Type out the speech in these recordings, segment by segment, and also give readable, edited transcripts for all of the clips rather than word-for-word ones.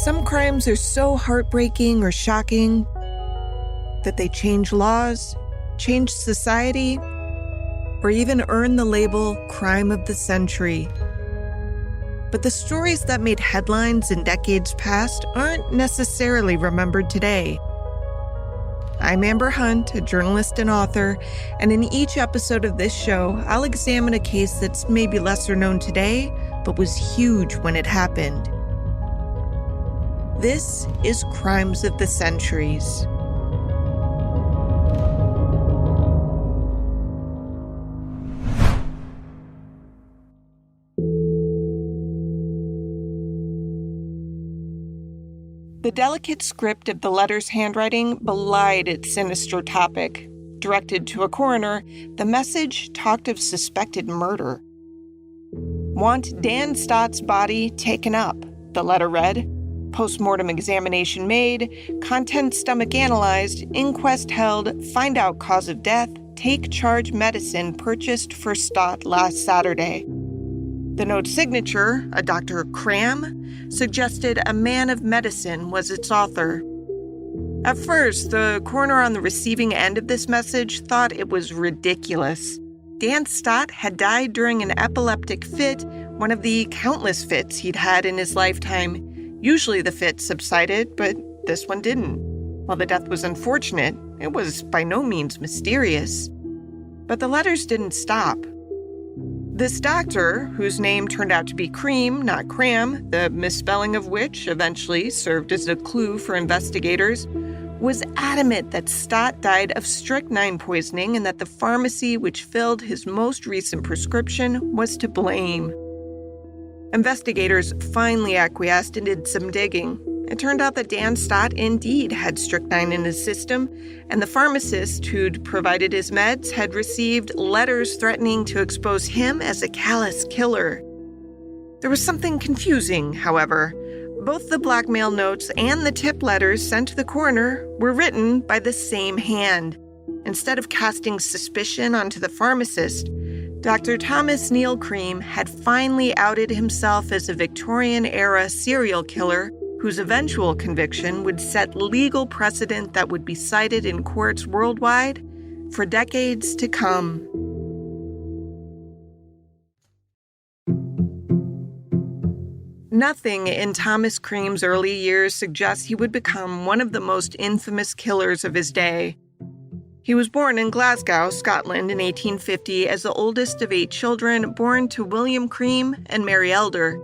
Some crimes are so heartbreaking or shocking that they change laws, change society, or even earn the label crime of the century. But the stories that made headlines in decades past aren't necessarily remembered today. I'm Amber Hunt, a journalist and author, and in each episode of this show, I'll examine a case that's maybe lesser known today, but was huge when it happened. This is Crimes of the Centuries. The delicate script of the letter's handwriting belied its sinister topic. Directed to a coroner, the message talked of suspected murder. Want Dan Stott's body taken up, the letter read. Postmortem examination made, contents stomach analyzed, inquest held, find out cause of death, take charge medicine purchased for Stott last Saturday. The note's signature, a Dr. Cram, suggested a man of medicine was its author. At first, the coroner on the receiving end of this message thought it was ridiculous. Dan Stott had died during an epileptic fit, one of the countless fits he'd had in his lifetime. Usually the fit subsided, but this one didn't. While the death was unfortunate, it was by no means mysterious. But the letters didn't stop. This doctor, whose name turned out to be Cream, not Cram, the misspelling of which eventually served as a clue for investigators, was adamant that Stott died of strychnine poisoning and that the pharmacy which filled his most recent prescription was to blame. Investigators finally acquiesced and did some digging. It turned out that Dan Stott indeed had strychnine in his system, and the pharmacist who'd provided his meds had received letters threatening to expose him as a callous killer. There was something confusing, however. Both the blackmail notes and the tip letters sent to the coroner were written by the same hand. Instead of casting suspicion onto the pharmacist, Dr. Thomas Neal Cream had finally outed himself as a Victorian-era serial killer whose eventual conviction would set legal precedent that would be cited in courts worldwide for decades to come. Nothing in Thomas Cream's early years suggests he would become one of the most infamous killers of his day. He was born in Glasgow, Scotland in 1850 as the oldest of 8 children born to William Cream and Mary Elder.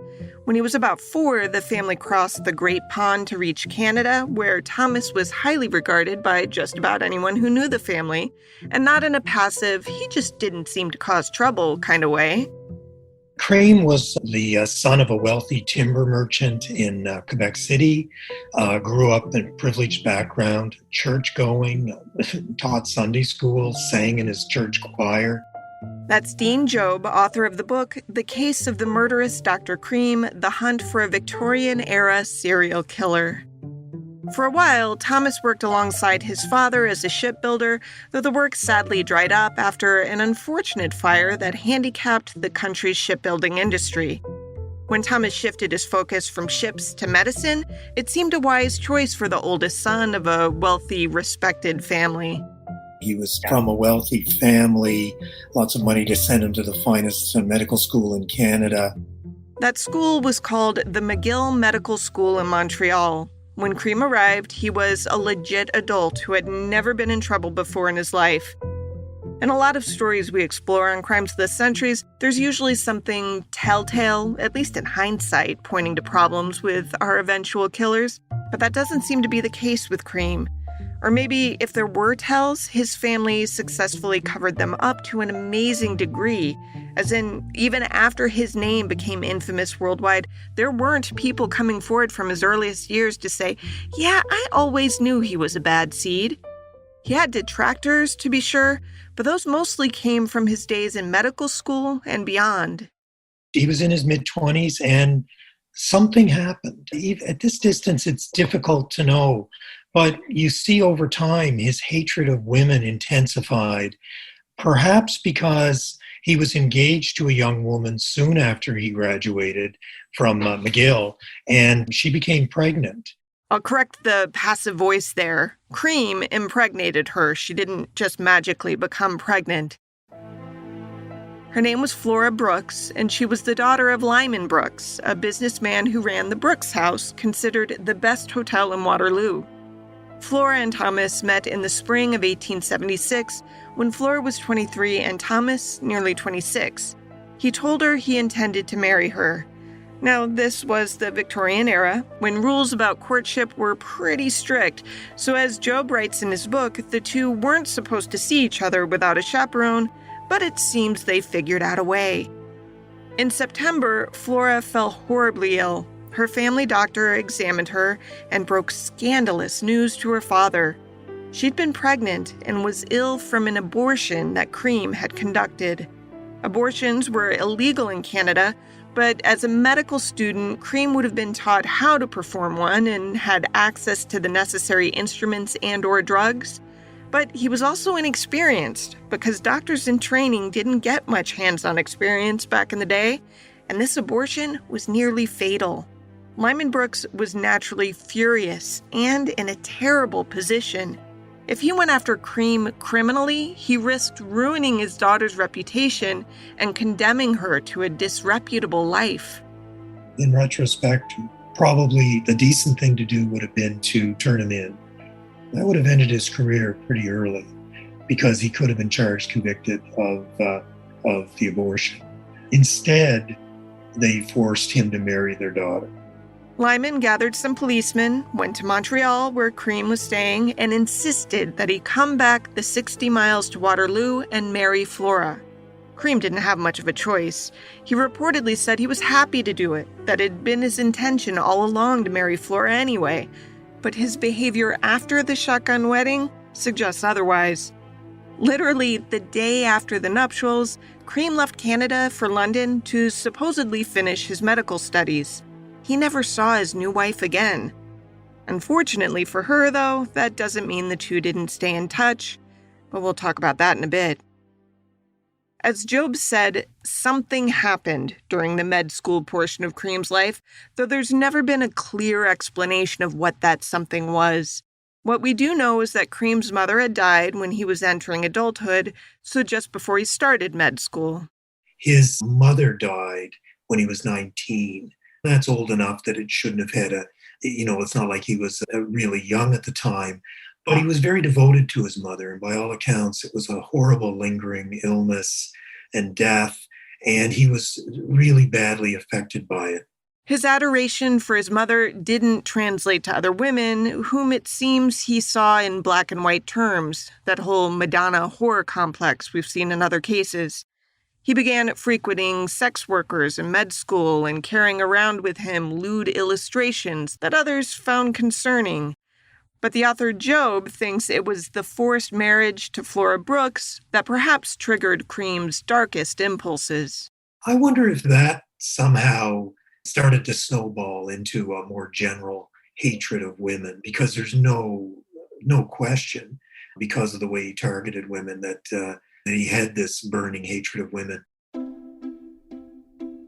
When he was about 4, the family crossed the Great Pond to reach Canada, where Thomas was highly regarded by just about anyone who knew the family, and not in a passive, he just didn't seem to cause trouble kind of way. Cream was the son of a wealthy timber merchant in Quebec City, grew up in a privileged background, church-going, taught Sunday school, sang in his church choir. That's Dean Job, author of the book, The Case of the Murderous Dr. Cream, The Hunt for a Victorian-Era Serial Killer. For a while, Thomas worked alongside his father as a shipbuilder, though the work sadly dried up after an unfortunate fire that handicapped the country's shipbuilding industry. When Thomas shifted his focus from ships to medicine, it seemed a wise choice for the oldest son of a wealthy, respected family. He was from a wealthy family, lots of money to send him to the finest medical school in Canada. That school was called the McGill Medical School in Montreal. When Cream arrived, he was a legit adult who had never been in trouble before in his life. In a lot of stories we explore on Crimes of the Centuries, there's usually something telltale, at least in hindsight, pointing to problems with our eventual killers. But that doesn't seem to be the case with Cream. Or maybe if there were tells, his family successfully covered them up to an amazing degree. As in, even after his name became infamous worldwide, there weren't people coming forward from his earliest years to say, yeah, I always knew he was a bad seed. He had detractors, to be sure, but those mostly came from his days in medical school and beyond. He was in his mid-20s and something happened. At this distance, it's difficult to know. But you see over time his hatred of women intensified, perhaps because He was engaged to a young woman soon after he graduated from McGill, and she became pregnant. I'll correct the passive voice there. Cream impregnated her. She didn't just magically become pregnant. Her name was Flora Brooks, and she was the daughter of Lyman Brooks, a businessman who ran the Brooks House, considered the best hotel in Waterloo. Flora and Thomas met in the spring of 1876 when Flora was 23 and Thomas nearly 26. He told her he intended to marry her. Now, this was the Victorian era, when rules about courtship were pretty strict, so as Job writes in his book, the two weren't supposed to see each other without a chaperone, but it seems they figured out a way. In September, Flora fell horribly ill. Her family doctor examined her and broke scandalous news to her father. She'd been pregnant and was ill from an abortion that Cream had conducted. Abortions were illegal in Canada, but as a medical student, Cream would have been taught how to perform one and had access to the necessary instruments and/or drugs. But he was also inexperienced because doctors in training didn't get much hands-on experience back in the day, and this abortion was nearly fatal. Lyman Brooks was naturally furious and in a terrible position. If he went after Cream criminally, he risked ruining his daughter's reputation and condemning her to a disreputable life. In retrospect, probably the decent thing to do would have been to turn him in. That would have ended his career pretty early because he could have been convicted of the abortion. Instead, they forced him to marry their daughter. Lyman gathered some policemen, went to Montreal where Cream was staying, and insisted that he come back the 60 miles to Waterloo and marry Flora. Cream didn't have much of a choice. He reportedly said he was happy to do it, that it had been his intention all along to marry Flora anyway, but his behavior after the shotgun wedding suggests otherwise. Literally the day after the nuptials, Cream left Canada for London to supposedly finish his medical studies. He never saw his new wife again. Unfortunately for her, though, that doesn't mean the two didn't stay in touch, but we'll talk about that in a bit. As Job said, something happened during the med school portion of Cream's life, though there's never been a clear explanation of what that something was. What we do know is that Cream's mother had died when he was entering adulthood, so just before he started med school. His mother died when he was 19. That's old enough that it shouldn't have had it's not like he was really young at the time, but he was very devoted to his mother. And by all accounts, it was a horrible lingering illness and death, and he was really badly affected by it. His adoration for his mother didn't translate to other women, whom it seems he saw in black and white terms, that whole Madonna horror complex we've seen in other cases. He began frequenting sex workers in med school and carrying around with him lewd illustrations that others found concerning. But the author Job thinks it was the forced marriage to Flora Brooks that perhaps triggered Cream's darkest impulses. I wonder if that somehow started to snowball into a more general hatred of women, because there's no question, because of the way he targeted women, that he had this burning hatred of women.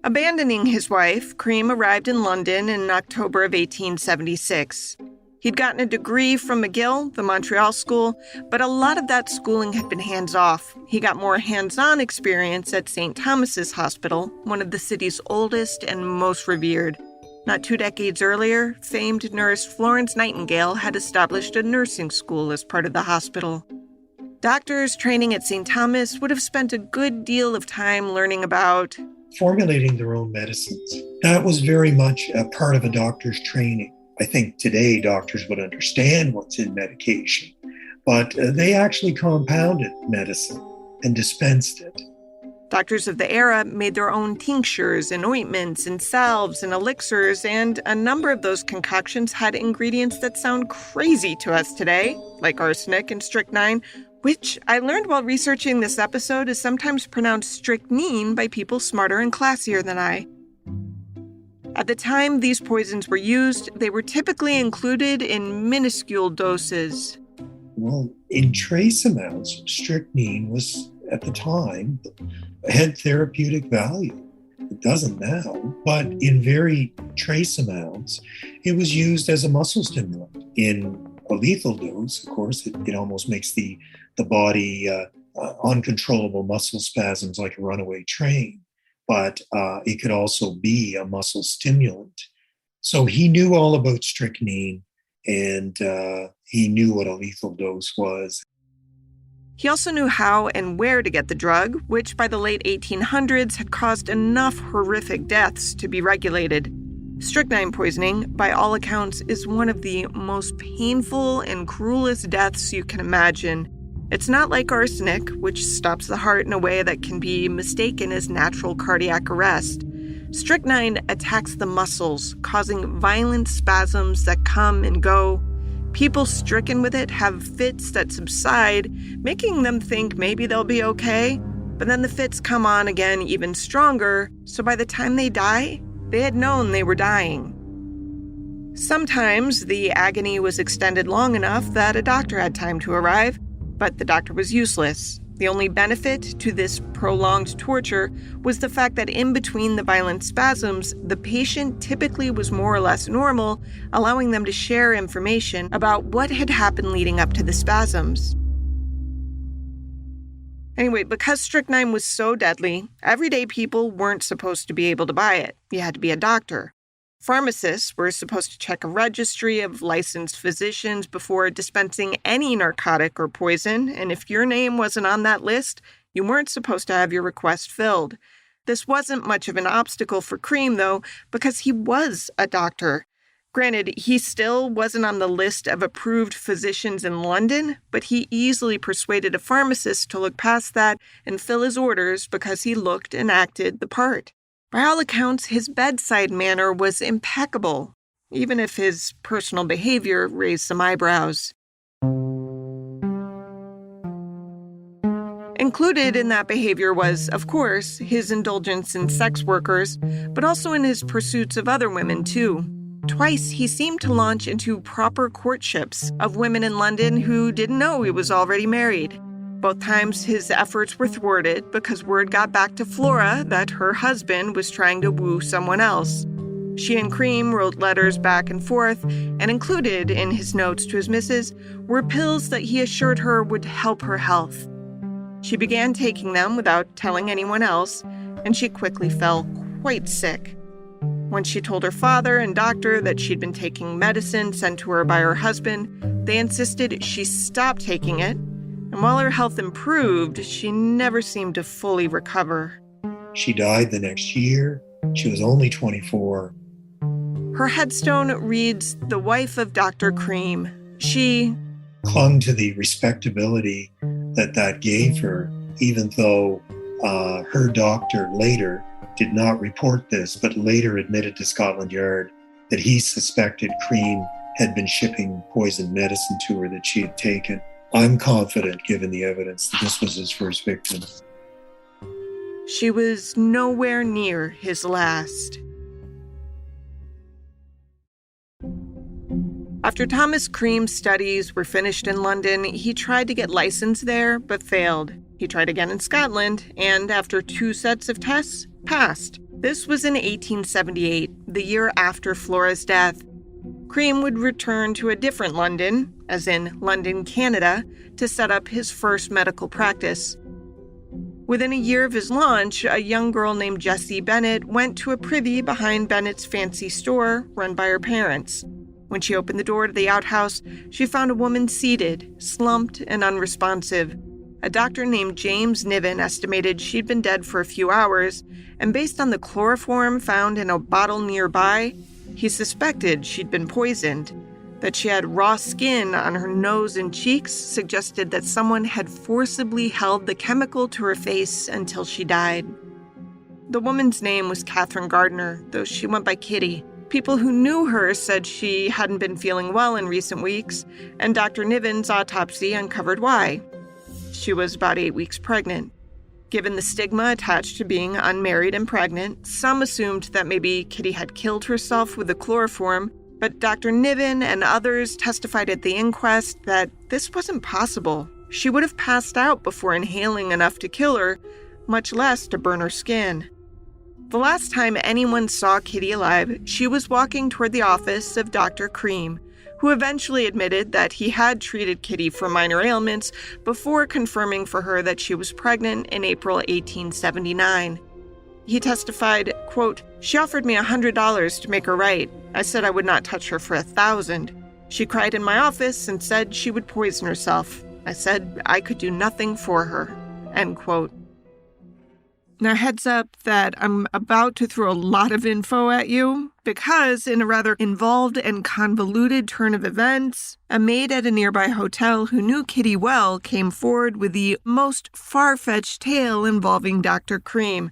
Abandoning his wife, Cream arrived in London in October of 1876. He'd gotten a degree from McGill, the Montreal school, but a lot of that schooling had been hands-off. He got more hands-on experience at St. Thomas's Hospital, one of the city's oldest and most revered. Not 2 decades earlier, famed nurse Florence Nightingale had established a nursing school as part of the hospital. Doctors training at St. Thomas would have spent a good deal of time learning about formulating their own medicines. That was very much a part of a doctor's training. I think today doctors would understand what's in medication, but they actually compounded medicine and dispensed it. Doctors of the era made their own tinctures and ointments and salves and elixirs, and a number of those concoctions had ingredients that sound crazy to us today, like arsenic and strychnine, which I learned while researching this episode is sometimes pronounced strychnine by people smarter and classier than I. At the time these poisons were used, they were typically included in minuscule doses. Well, in trace amounts, strychnine was, at the time, had therapeutic value. It doesn't now, but in very trace amounts, it was used as a muscle stimulant. In a lethal dose, of course, it almost makes the body uncontrollable muscle spasms like a runaway train, but it could also be a muscle stimulant. So he knew all about strychnine, and he knew what a lethal dose was. He also knew how and where to get the drug, which by the late 1800s had caused enough horrific deaths to be regulated. Strychnine poisoning, by all accounts, is one of the most painful and cruelest deaths you can imagine. It's not like arsenic, which stops the heart in a way that can be mistaken as natural cardiac arrest. Strychnine attacks the muscles, causing violent spasms that come and go. People stricken with it have fits that subside, making them think maybe they'll be okay. But then the fits come on again even stronger, so by the time they die, they had known they were dying. Sometimes the agony was extended long enough that a doctor had time to arrive, but the doctor was useless. The only benefit to this prolonged torture was the fact that in between the violent spasms, the patient typically was more or less normal, allowing them to share information about what had happened leading up to the spasms. Anyway, because strychnine was so deadly, everyday people weren't supposed to be able to buy it. You had to be a doctor. Pharmacists were supposed to check a registry of licensed physicians before dispensing any narcotic or poison, and if your name wasn't on that list, you weren't supposed to have your request filled. This wasn't much of an obstacle for Cream, though, because he was a doctor. Granted, he still wasn't on the list of approved physicians in London, but he easily persuaded a pharmacist to look past that and fill his orders because he looked and acted the part. By all accounts, his bedside manner was impeccable, even if his personal behavior raised some eyebrows. Included in that behavior was, of course, his indulgence in sex workers, but also in his pursuits of other women, too. Twice, he seemed to launch into proper courtships of women in London who didn't know he was already married. Both times, his efforts were thwarted because word got back to Flora that her husband was trying to woo someone else. She and Cream wrote letters back and forth, and included in his notes to his missus were pills that he assured her would help her health. She began taking them without telling anyone else, and she quickly fell quite sick. When she told her father and doctor that she'd been taking medicine sent to her by her husband, they insisted she stop taking it. And while her health improved, she never seemed to fully recover. She died the next year. She was only 24. Her headstone reads, "The wife of Dr. Cream." She clung to the respectability that gave her, even though her doctor later did not report this, but later admitted to Scotland Yard that he suspected Cream had been shipping poisoned medicine to her that she had taken. I'm confident, given the evidence, that this was his first victim. She was nowhere near his last. After Thomas Cream's studies were finished in London, he tried to get licensed there, but failed. He tried again in Scotland, and after 2 sets of tests, passed. This was in 1878, the year after Flora's death. Cream would return to a different London, as in London, Canada, to set up his first medical practice. Within a year of his launch, a young girl named Jessie Bennett went to a privy behind Bennett's fancy store run by her parents. When she opened the door to the outhouse, she found a woman seated, slumped and unresponsive. A doctor named James Niven estimated she'd been dead for a few hours, and based on the chloroform found in a bottle nearby, he suspected she'd been poisoned. That she had raw skin on her nose and cheeks suggested that someone had forcibly held the chemical to her face until she died. The woman's name was Catherine Gardner, though she went by Kitty. People who knew her said she hadn't been feeling well in recent weeks, and Dr. Niven's autopsy uncovered why. She was about 8 weeks pregnant. Given the stigma attached to being unmarried and pregnant, some assumed that maybe Kitty had killed herself with the chloroform, but Dr. Niven and others testified at the inquest that this wasn't possible. She would have passed out before inhaling enough to kill her, much less to burn her skin. The last time anyone saw Kitty alive, she was walking toward the office of Dr. Cream, who eventually admitted that he had treated Kitty for minor ailments before confirming for her that she was pregnant in April 1879. He testified, quote, "She offered me $100 to make her right. I said I would not touch her for $1,000. She cried in my office and said she would poison herself. I said I could do nothing for her," end quote. Now, heads up that I'm about to throw a lot of info at you because, in a rather involved and convoluted turn of events, a maid at a nearby hotel who knew Kitty well came forward with the most far-fetched tale involving Dr. Cream.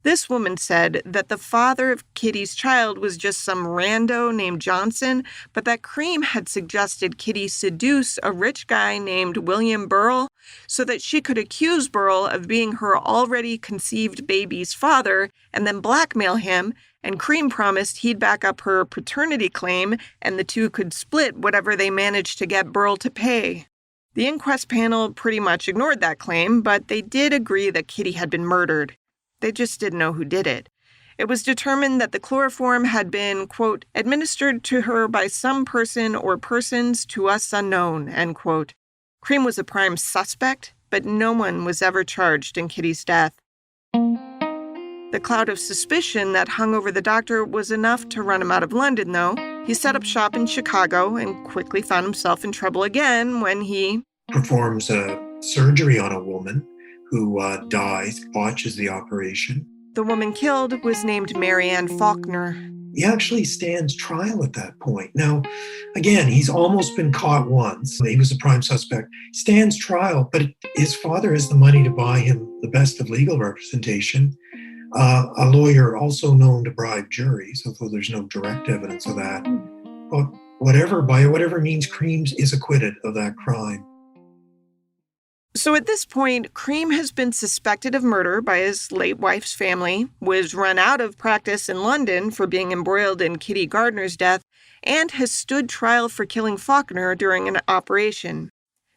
This woman said that the father of Kitty's child was just some rando named Johnson, but that Cream had suggested Kitty seduce a rich guy named William Burrell so that she could accuse Burrell of being her already conceived baby's father and then blackmail him, and Cream promised he'd back up her paternity claim and the two could split whatever they managed to get Burrell to pay. The inquest panel pretty much ignored that claim, but they did agree that Kitty had been murdered. They just didn't know who did it. It was determined that the chloroform had been, quote, "administered to her by some person or persons to us unknown," end quote. Cream was a prime suspect, but no one was ever charged in Kitty's death. The cloud of suspicion that hung over the doctor was enough to run him out of London, though. He set up shop in Chicago and quickly found himself in trouble again when he performs a surgery on a woman who dies, botches the operation. The woman killed was named Mary Ann Faulkner. He actually stands trial at that point. Now, again, he's almost been caught once. He was a prime suspect. Stands trial, but his father has the money to buy him the best of legal representation. A lawyer also known to bribe juries, although there's no direct evidence of that. But by whatever means, Cream is acquitted of that crime. So at this point, Cream has been suspected of murder by his late wife's family, was run out of practice in London for being embroiled in Kitty Gardner's death, and has stood trial for killing Faulkner during an operation.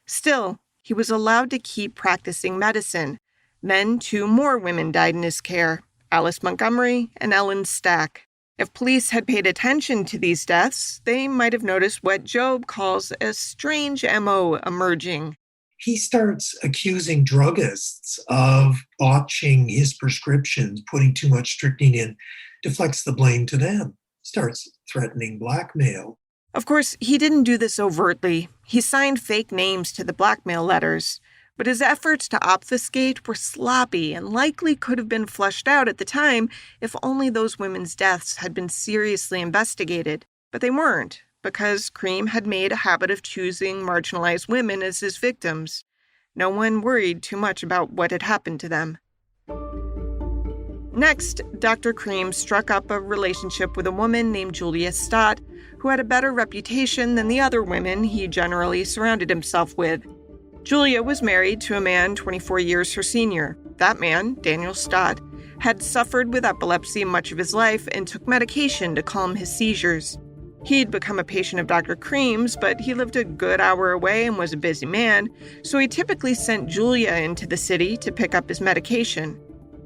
Still, he was allowed to keep practicing medicine. Then 2 more women died in his care, Alice Montgomery and Ellen Stack. If police had paid attention to these deaths, they might have noticed what Job calls a strange MO emerging. He starts accusing druggists of botching his prescriptions, putting too much strychnine in, deflects the blame to them, starts threatening blackmail. Of course, he didn't do this overtly. He signed fake names to the blackmail letters, but his efforts to obfuscate were sloppy and likely could have been flushed out at the time if only those women's deaths had been seriously investigated. But they weren't, because Cream had made a habit of choosing marginalized women as his victims. No one worried too much about what had happened to them. Next, Dr. Cream struck up a relationship with a woman named Julia Stott, who had a better reputation than the other women he generally surrounded himself with. Julia was married to a man 24 years her senior. That man, Daniel Stott, had suffered with epilepsy much of his life and took medication to calm his seizures. He'd become a patient of Dr. Cream's, but he lived a good hour away and was a busy man, so he typically sent Julia into the city to pick up his medication.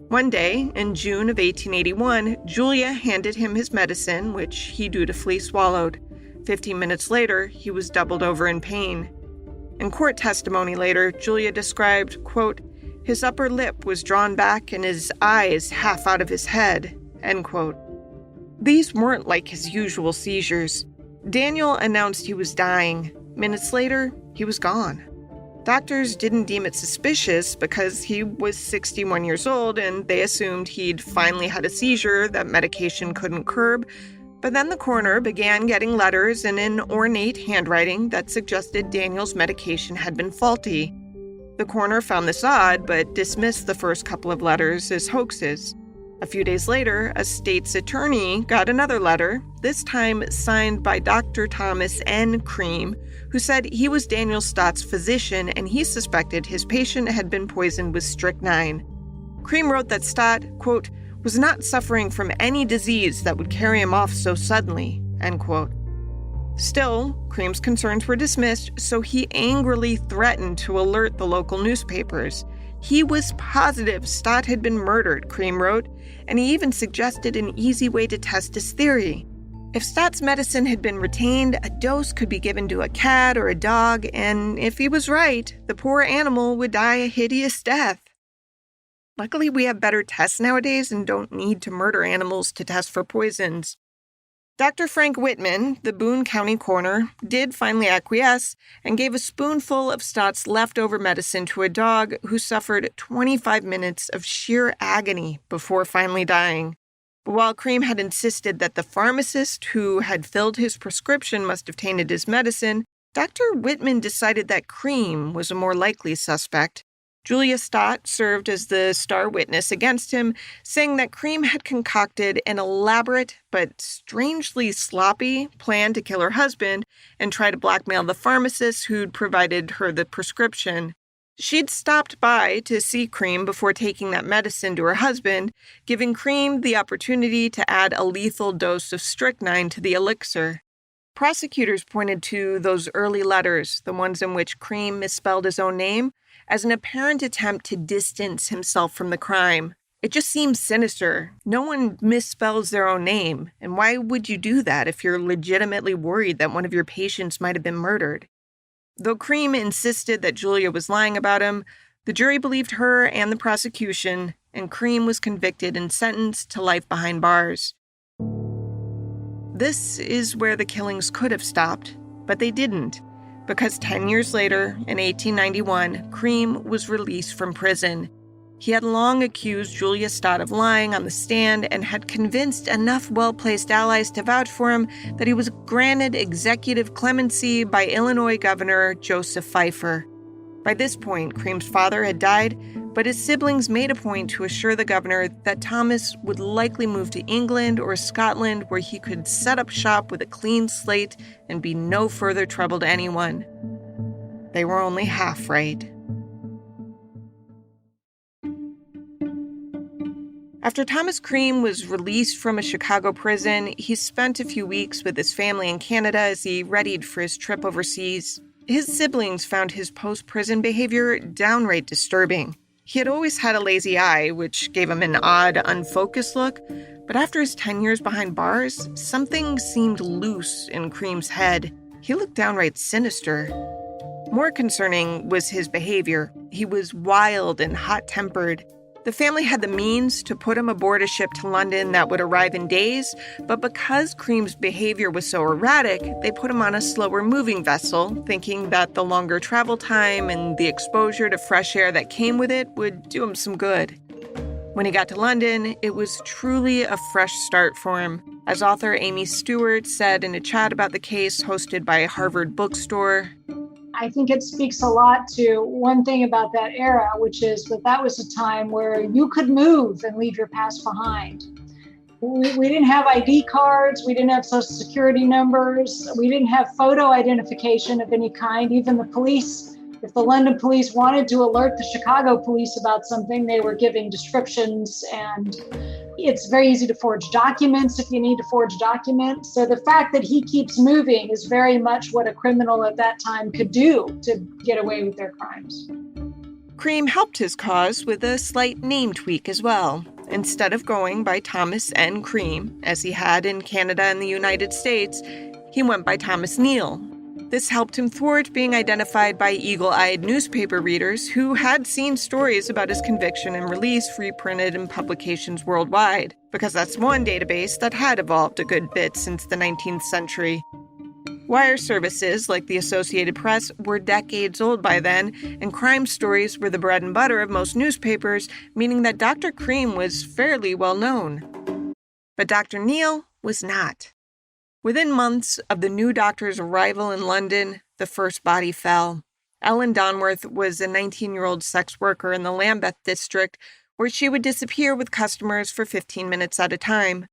One day, in June of 1881, Julia handed him his medicine, which he dutifully swallowed. 15 minutes later, he was doubled over in pain. In court testimony later, Julia described, quote, "His upper lip was drawn back and his eyes half out of his head," end quote. These weren't like his usual seizures. Daniel announced he was dying. Minutes later, he was gone. Doctors didn't deem it suspicious because he was 61 years old and they assumed he'd finally had a seizure that medication couldn't curb. But then the coroner began getting letters in an ornate handwriting that suggested Daniel's medication had been faulty. The coroner found this odd, but dismissed the first couple of letters as hoaxes. A few days later, a state's attorney got another letter, this time signed by Dr. Thomas N. Cream, who said he was Daniel Stott's physician and he suspected his patient had been poisoned with strychnine. Cream wrote that Stott, quote, "was not suffering from any disease that would carry him off so suddenly," end quote. Still, Cream's concerns were dismissed, so he angrily threatened to alert the local newspapers. He was positive Stott had been murdered, Cream wrote, and he even suggested an easy way to test his theory. If Stott's medicine had been retained, a dose could be given to a cat or a dog, and if he was right, the poor animal would die a hideous death. Luckily, we have better tests nowadays and don't need to murder animals to test for poisons. Dr. Frank Whitman, the Boone County coroner, did finally acquiesce and gave a spoonful of Stott's leftover medicine to a dog who suffered 25 minutes of sheer agony before finally dying. But while Cream had insisted that the pharmacist who had filled his prescription must have tainted his medicine, Dr. Whitman decided that Cream was a more likely suspect. Julia Stott served as the star witness against him, saying that Cream had concocted an elaborate but strangely sloppy plan to kill her husband and try to blackmail the pharmacist who'd provided her the prescription. She'd stopped by to see Cream before taking that medicine to her husband, giving Cream the opportunity to add a lethal dose of strychnine to the elixir. Prosecutors pointed to those early letters, the ones in which Cream misspelled his own name, as an apparent attempt to distance himself from the crime. It just seems sinister. No one misspells their own name, and why would you do that if you're legitimately worried that one of your patients might have been murdered? Though Cream insisted that Julia was lying about him, the jury believed her and the prosecution, and Cream was convicted and sentenced to life behind bars. This is where the killings could have stopped, but they didn't, because 10 years later, in 1891, Cream was released from prison. He had long accused Julia Stott of lying on the stand and had convinced enough well-placed allies to vouch for him that he was granted executive clemency by Illinois Governor Joseph Pfeiffer. By this point, Cream's father had died, but his siblings made a point to assure the governor that Thomas would likely move to England or Scotland, where he could set up shop with a clean slate and be no further trouble to anyone. They were only half right. After Thomas Cream was released from a Chicago prison, he spent a few weeks with his family in Canada as he readied for his trip overseas. His siblings found his post-prison behavior downright disturbing. He had always had a lazy eye, which gave him an odd, unfocused look, but after his 10 years behind bars, something seemed loose in Cream's head. He looked downright sinister. More concerning was his behavior. He was wild and hot-tempered. The family had the means to put him aboard a ship to London that would arrive in days, but because Cream's behavior was so erratic, they put him on a slower-moving vessel, thinking that the longer travel time and the exposure to fresh air that came with it would do him some good. When he got to London, it was truly a fresh start for him. As author Amy Stewart said in a chat about the case hosted by Harvard Bookstore, I think it speaks a lot to one thing about that era, which is that was a time where you could move and leave your past behind. We didn't have ID cards. We didn't have social security numbers. We didn't have photo identification of any kind. Even the police, if the London police wanted to alert the Chicago police about something, they were giving descriptions, and it's very easy to forge documents if you need to forge documents. So the fact that he keeps moving is very much what a criminal at that time could do to get away with their crimes. Cream helped his cause with a slight name tweak as well. Instead of going by Thomas N. Cream, as he had in Canada and the United States, he went by Thomas Neal. This helped him thwart being identified by eagle-eyed newspaper readers who had seen stories about his conviction and release reprinted in publications worldwide, because that's one database that had evolved a good bit since the 19th century. Wire services like the Associated Press were decades old by then, and crime stories were the bread and butter of most newspapers, meaning that Dr. Cream was fairly well known. But Dr. Neal was not. Within months of the new doctor's arrival in London, the first body fell. Ellen Donworth was a 19-year-old sex worker in the Lambeth district, where she would disappear with customers for 15 minutes at a time.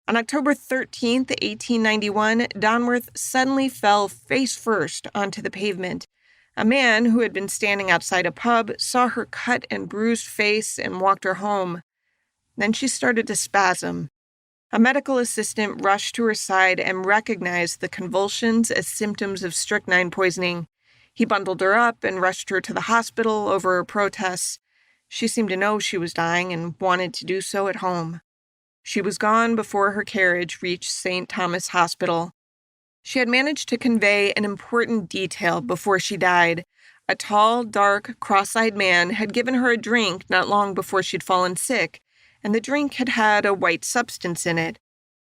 On October 13, 1891, Donworth suddenly fell face first onto the pavement. A man who had been standing outside a pub saw her cut and bruised face and walked her home. Then she started to spasm. A medical assistant rushed to her side and recognized the convulsions as symptoms of strychnine poisoning. He bundled her up and rushed her to the hospital over her protests. She seemed to know she was dying and wanted to do so at home. She was gone before her carriage reached St. Thomas Hospital. She had managed to convey an important detail before she died. A tall, dark, cross-eyed man had given her a drink not long before she'd fallen sick, and the drink had had a white substance in it.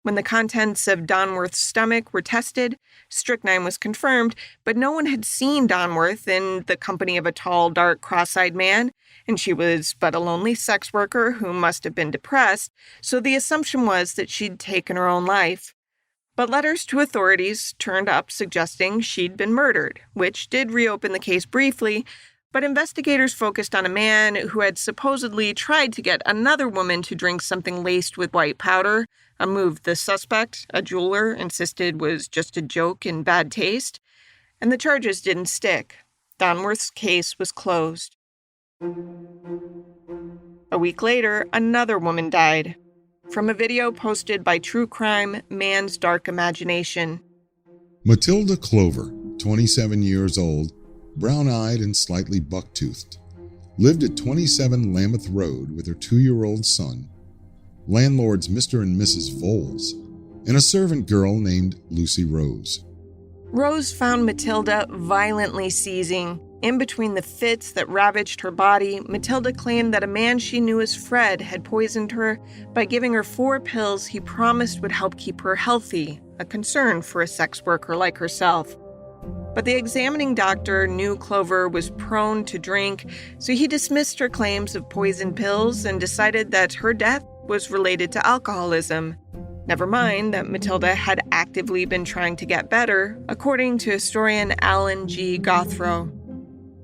When the contents of Donworth's stomach were tested, strychnine was confirmed, but no one had seen Donworth in the company of a tall, dark, cross-eyed man, and she was but a lonely sex worker who must have been depressed, so the assumption was that she'd taken her own life. But letters to authorities turned up suggesting she'd been murdered, which did reopen the case briefly, but investigators focused on a man who had supposedly tried to get another woman to drink something laced with white powder, a move the suspect, a jeweler, insisted was just a joke in bad taste, and the charges didn't stick. Donworth's case was closed. A week later, another woman died. From a video posted by True Crime Man's Dark Imagination. Matilda Clover, 27 years old, brown-eyed and slightly buck-toothed, lived at 27 Lambeth Road with her 2-year-old son, landlords Mr. and Mrs. Voles, and a servant girl named Lucy Rose. Rose found Matilda violently seizing. In between the fits that ravaged her body, Matilda claimed that a man she knew as Fred had poisoned her by giving her 4 pills he promised would help keep her healthy, a concern for a sex worker like herself. But the examining doctor knew Clover was prone to drink, so he dismissed her claims of poisoned pills and decided that her death was related to alcoholism. Never mind that Matilda had actively been trying to get better, according to historian Alan G. Gothrow.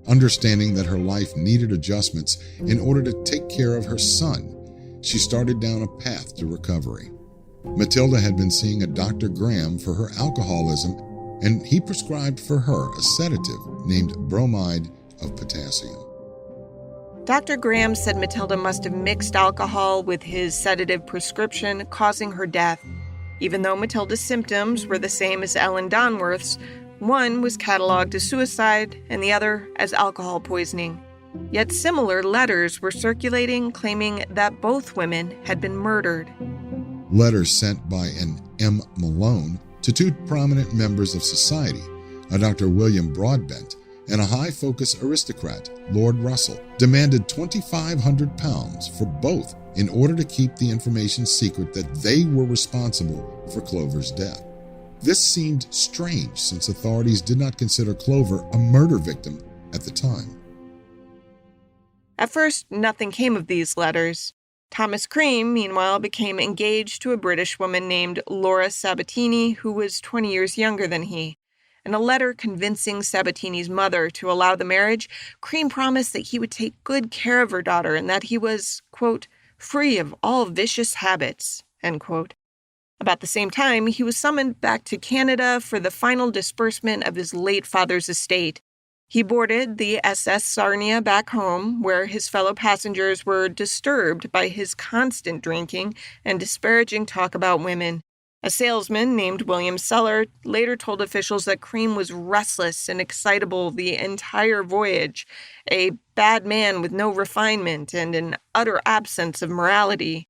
Understanding that her life needed adjustments in order to take care of her son, she started down a path to recovery. Matilda had been seeing a Dr. Graham for her alcoholism, and he prescribed for her a sedative named bromide of potassium. Dr. Graham said Matilda must have mixed alcohol with his sedative prescription, causing her death. Even though Matilda's symptoms were the same as Ellen Donworth's, one was cataloged as suicide and the other as alcohol poisoning. Yet similar letters were circulating claiming that both women had been murdered. Letters sent by an M. Malone to 2 prominent members of society, a Dr. William Broadbent and a high-focus aristocrat, Lord Russell, demanded £2,500 for both in order to keep the information secret that they were responsible for Clover's death. This seemed strange since authorities did not consider Clover a murder victim at the time. At first, nothing came of these letters. Thomas Cream, meanwhile, became engaged to a British woman named Laura Sabatini, who was 20 years younger than he. In a letter convincing Sabatini's mother to allow the marriage, Cream promised that he would take good care of her daughter and that he was, quote, free of all vicious habits, end quote. About the same time, he was summoned back to Canada for the final disbursement of his late father's estate. He boarded the SS Sarnia back home, where his fellow passengers were disturbed by his constant drinking and disparaging talk about women. A salesman named William Seller later told officials that Cream was restless and excitable the entire voyage, a bad man with no refinement and an utter absence of morality.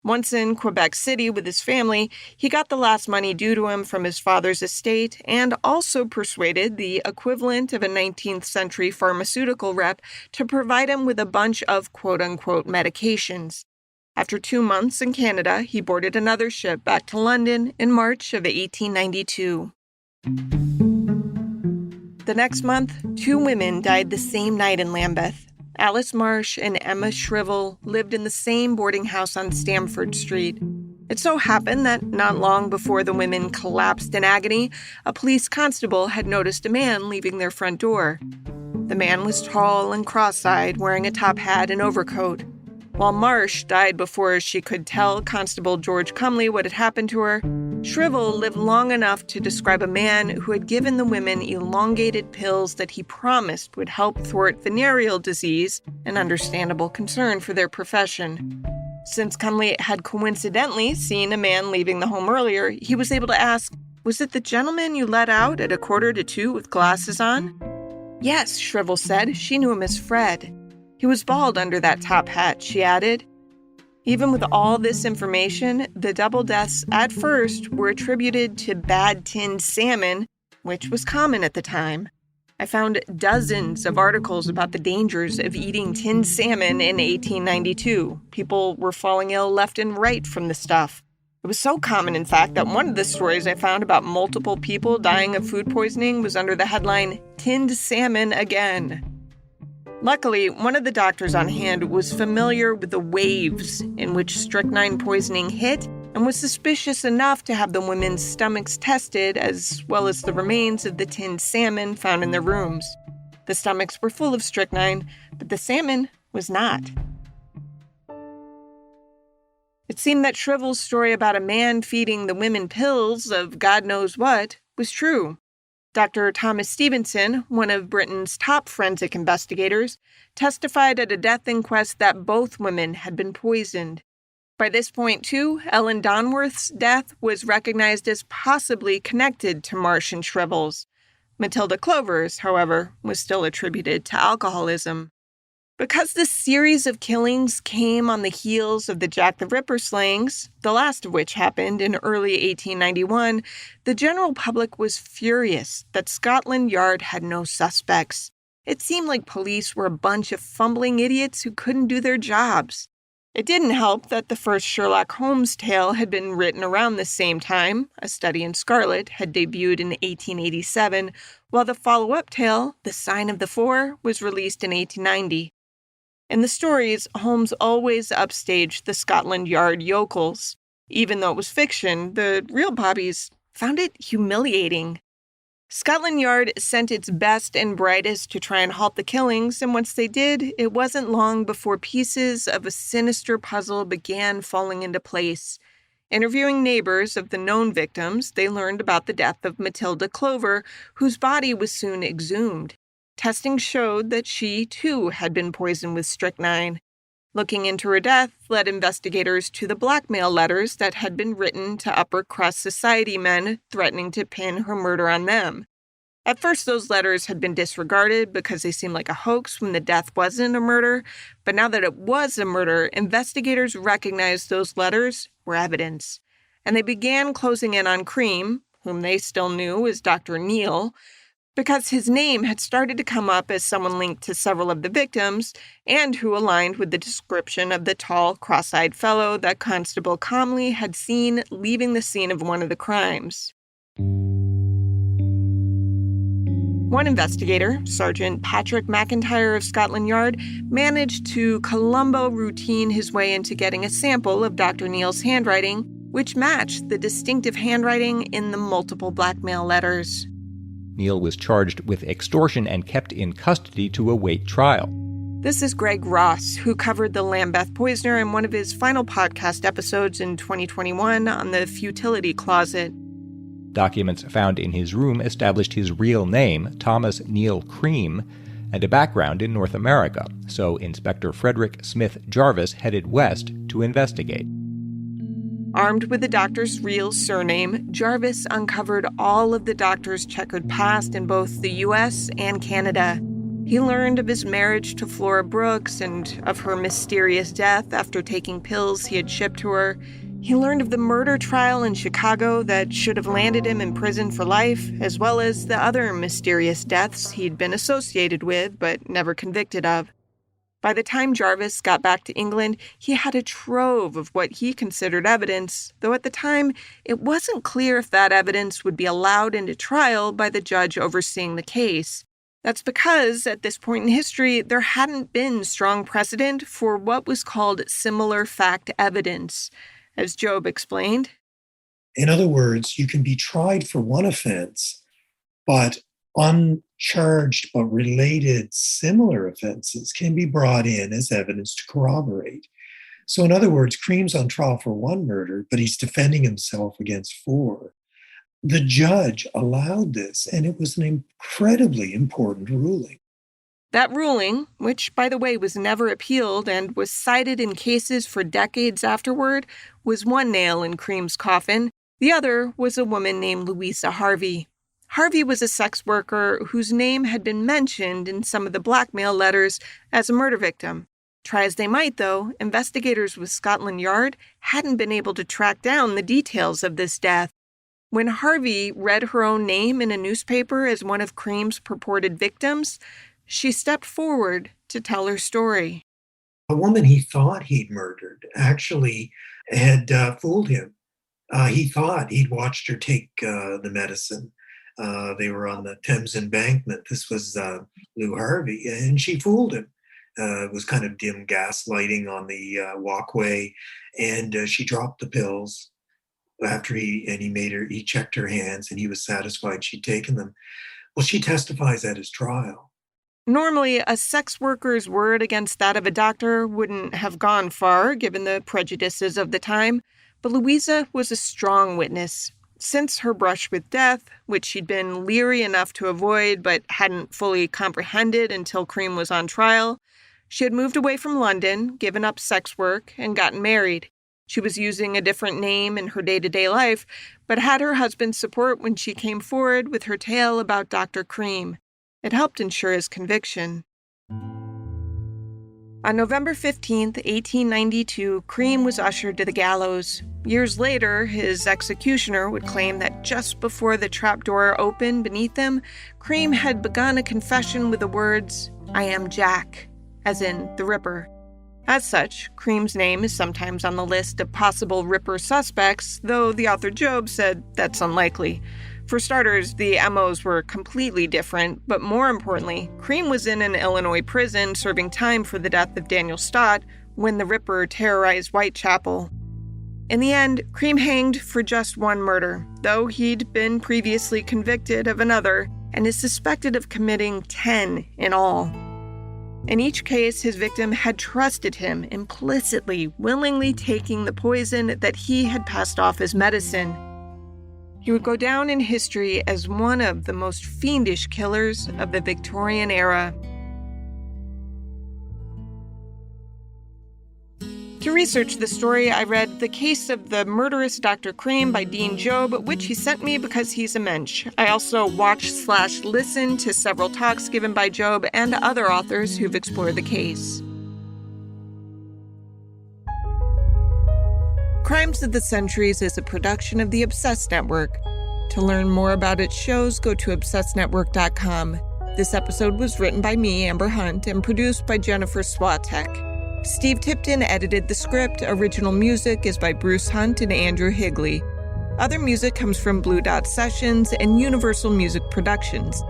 Once in Quebec City with his family, he got the last money due to him from his father's estate and also persuaded the equivalent of a 19th century pharmaceutical rep to provide him with a bunch of quote-unquote medications. After 2 months in Canada, he boarded another ship back to London in March of 1892. The next month, 2 women died the same night in Lambeth. Alice Marsh and Emma Shrivel lived in the same boarding house on Stamford Street. It so happened that not long before the women collapsed in agony, a police constable had noticed a man leaving their front door. The man was tall and cross-eyed, wearing a top hat and overcoat. While Marsh died before she could tell Constable George Cumley what had happened to her, Shrivel lived long enough to describe a man who had given the women elongated pills that he promised would help thwart venereal disease, an understandable concern for their profession. Since Cumley had coincidentally seen a man leaving the home earlier, he was able to ask, "Was it the gentleman you let out at 1:45 with glasses on?" Yes, Shrivel said. She knew him as Fred. He He was bald under that top hat, she added. Even with all this information, the double deaths at first were attributed to bad tinned salmon, which was common at the time. I found dozens of articles about the dangers of eating tinned salmon in 1892. People were falling ill left and right from the stuff. It was so common, in fact, that one of the stories I found about multiple people dying of food poisoning was under the headline, "Tinned Salmon Again." Luckily, one of the doctors on hand was familiar with the waves in which strychnine poisoning hit and was suspicious enough to have the women's stomachs tested, as well as the remains of the tinned salmon found in their rooms. The stomachs were full of strychnine, but the salmon was not. It seemed that Shrivel's story about a man feeding the women pills of God knows what was true. Dr. Thomas Stevenson, one of Britain's top forensic investigators, testified at a death inquest that both women had been poisoned. By this point, too, Ellen Donworth's death was recognized as possibly connected to Marsh and Shrivel's. Matilda Clover's, however, was still attributed to alcoholism. Because this series of killings came on the heels of the Jack the Ripper slayings, the last of which happened in early 1891, the general public was furious that Scotland Yard had no suspects. It seemed like police were a bunch of fumbling idiots who couldn't do their jobs. It didn't help that the first Sherlock Holmes tale had been written around the same time. A Study in Scarlet had debuted in 1887, while the follow-up tale, The Sign of the Four, was released in 1890. In the stories, Holmes always upstaged the Scotland Yard yokels. Even though it was fiction, the real bobbies found it humiliating. Scotland Yard sent its best and brightest to try and halt the killings, and once they did, it wasn't long before pieces of a sinister puzzle began falling into place. Interviewing neighbors of the known victims, they learned about the death of Matilda Clover, whose body was soon exhumed. Testing showed that she, too, had been poisoned with strychnine. Looking into her death led investigators to the blackmail letters that had been written to upper-crust society men threatening to pin her murder on them. At first, those letters had been disregarded because they seemed like a hoax when the death wasn't a murder, but now that it was a murder, investigators recognized those letters were evidence. And they began closing in on Cream, whom they still knew as Dr. Neal, because his name had started to come up as someone linked to several of the victims and who aligned with the description of the tall, cross-eyed fellow that Constable Comley had seen leaving the scene of one of the crimes. One investigator, Sergeant Patrick McIntyre of Scotland Yard, managed to Columbo routine his way into getting a sample of Dr. Neal's handwriting, which matched the distinctive handwriting in the multiple blackmail letters. Neal was charged with extortion and kept in custody to await trial. This is Greg Ross, who covered the Lambeth Poisoner in one of his final podcast episodes in 2021 on the futility closet. Documents found in his room established his real name, Thomas Neal Cream, and a background in North America, so Inspector Frederick Smith Jarvis headed west to investigate. Armed with the doctor's real surname, Jarvis uncovered all of the doctor's checkered past in both the U.S. and Canada. He learned of his marriage to Flora Brooks and of her mysterious death after taking pills he had shipped to her. He learned of the murder trial in Chicago that should have landed him in prison for life, as well as the other mysterious deaths he'd been associated with but never convicted of. By the time Jarvis got back to England, he had a trove of what he considered evidence, though at the time it wasn't clear if that evidence would be allowed into trial by the judge overseeing the case. That's because, at this point in history, there hadn't been strong precedent for what was called similar fact evidence, as Job explained. In other words, you can be tried for one offense, but uncharged but related similar offenses can be brought in as evidence to corroborate. So in other words, Cream's on trial for one murder, but he's defending himself against four. The judge allowed this, and it was an incredibly important ruling. That ruling, which, by the way, was never appealed and was cited in cases for decades afterward, was one nail in Cream's coffin. The other was a woman named Louisa Harvey. Harvey was a sex worker whose name had been mentioned in some of the blackmail letters as a murder victim. Try as they might, though, investigators with Scotland Yard hadn't been able to track down the details of this death. When Harvey read her own name in a newspaper as one of Cream's purported victims, she stepped forward to tell her story. A woman he thought he'd murdered actually had fooled him. He thought he'd watched her take the medicine. They were on the Thames embankment. This was Lou Harvey, and she fooled him. It was kind of dim gaslighting on the walkway, and she dropped the pills after he checked her hands, and he was satisfied she'd taken them. Well, she testifies at his trial. Normally, a sex worker's word against that of a doctor wouldn't have gone far, given the prejudices of the time, but Louisa was a strong witness. Since her brush with death, which she'd been leery enough to avoid but hadn't fully comprehended until Cream was on trial, she had moved away from London, given up sex work, and gotten married. She was using a different name in her day-to-day life, but had her husband's support when she came forward with her tale about Dr. Cream. It helped ensure his conviction. On November 15, 1892, Cream was ushered to the gallows. Years later, his executioner would claim that just before the trapdoor opened beneath him, Cream had begun a confession with the words, "I am Jack," as in the Ripper. As such, Cream's name is sometimes on the list of possible Ripper suspects, though the author Job said that's unlikely. For starters, the MOs were completely different, but more importantly, Cream was in an Illinois prison serving time for the death of Daniel Stott when the Ripper terrorized Whitechapel. In the end, Cream hanged for just one murder, though he'd been previously convicted of another and is suspected of committing 10 in all. In each case, his victim had trusted him, implicitly, willingly taking the poison that he had passed off as medicine. He would go down in history as one of the most fiendish killers of the Victorian era. To research the story, I read The Case of the Murderous Dr. Cream by Dean Job, which he sent me because he's a mensch. I also watched/listened to several talks given by Job and other authors who've explored the case. Crimes of the Centuries is a production of the Obsessed Network. To learn more about its shows, go to obsessednetwork.com. This episode was written by me, Amber Hunt, and produced by Jennifer Swatek. Steve Tipton edited the script. Original music is by Bruce Hunt and Andrew Higley. Other music comes from Blue Dot Sessions and Universal Music Productions.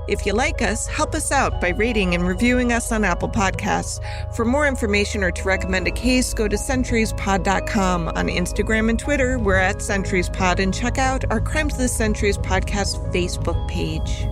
If you like us, help us out by rating and reviewing us on Apple Podcasts. For more information or to recommend a case, go to centuriespod.com. On Instagram and Twitter, we're at CenturiesPod, and check out our Crimes of the Centuries podcast Facebook page.